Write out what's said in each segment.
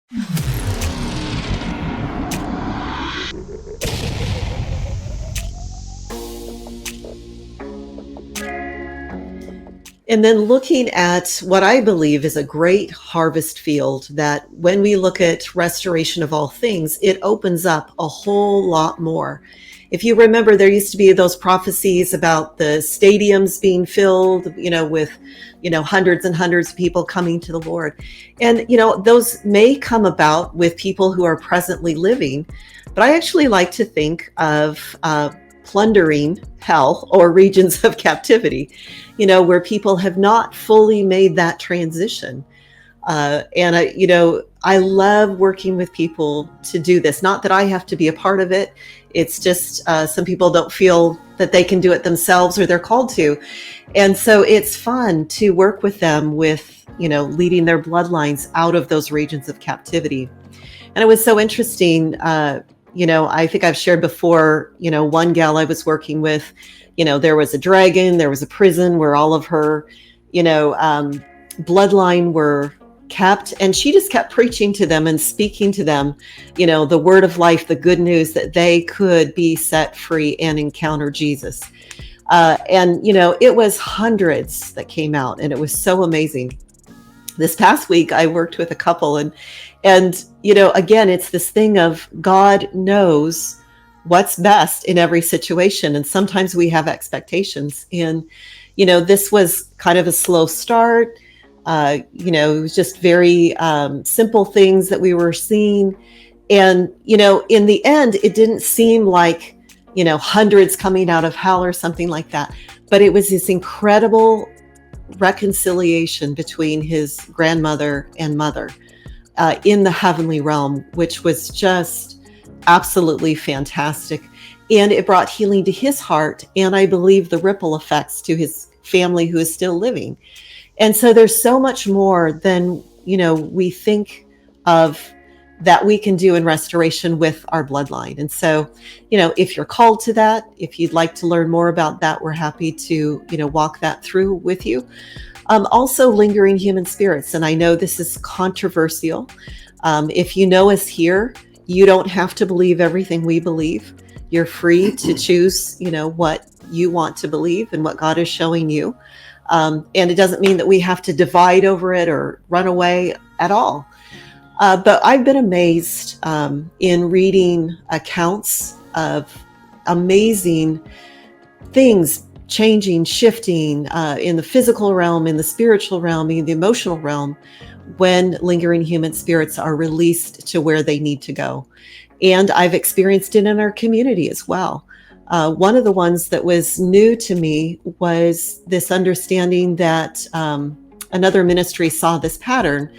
And then looking at what I believe is a great harvest field, that when we look at restoration of all things, it opens up a whole lot more. If you remember, there used to be those prophecies about the stadiums being filled, with, hundreds and hundreds of people coming to the Lord. And, those may come about with people who are presently living. But I actually like to think of plundering hell or regions of captivity, where people have not fully made that transition. I love working with people to do this. Not that I have to be a part of it. It's just some people don't feel that they can do it themselves or they're called to. And so it's fun to work with them with, leading their bloodlines out of those regions of captivity. And it was so interesting. I think I've shared before, one gal I was working with, there was a dragon, there was a prison where all of her, bloodline were kept, and she just kept preaching to them and speaking to them, the word of life, the good news that they could be set free and encounter Jesus. It was hundreds that came out, and it was so amazing. This past week, I worked with a couple, and again, it's this thing of God knows what's best in every situation. And sometimes we have expectations. And, this was kind of a slow start. It was just very simple things that we were seeing. And, in the end, it didn't seem like, hundreds coming out of hell or something like that. But it was this incredible reconciliation between his grandmother and mother in the heavenly realm, which was just absolutely fantastic. And it brought healing to his heart, and I believe the ripple effects to his family who is still living. And so there's so much more than we think of that we can do in restoration with our bloodline. And so, if you're called to that, if you'd like to learn more about that, we're happy to, walk that through with you. Also, lingering human spirits. And I know this is controversial. If you know us here, you don't have to believe everything we believe. You're free to choose, what you want to believe and what God is showing you. And it doesn't mean that we have to divide over it or run away at all. But I've been amazed in reading accounts of amazing things changing, shifting in the physical realm, in the spiritual realm, in the emotional realm, when lingering human spirits are released to where they need to go. And I've experienced it in our community as well. One of the ones that was new to me was this understanding that another ministry saw this pattern,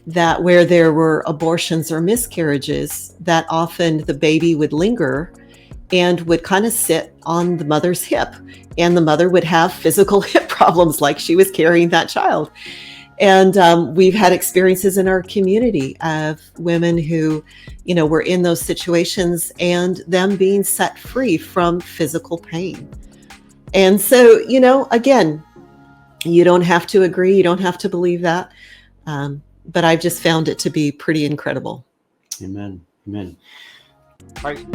that where there were abortions or miscarriages, that often the baby would linger and would kind of sit on the mother's hip, and the mother would have physical hip problems like she was carrying that child. And we've had experiences in our community of women who, were in those situations and them being set free from physical pain. And so, again, you don't have to agree. You don't have to believe that. But I've just found it to be pretty incredible. Amen. Amen. Right.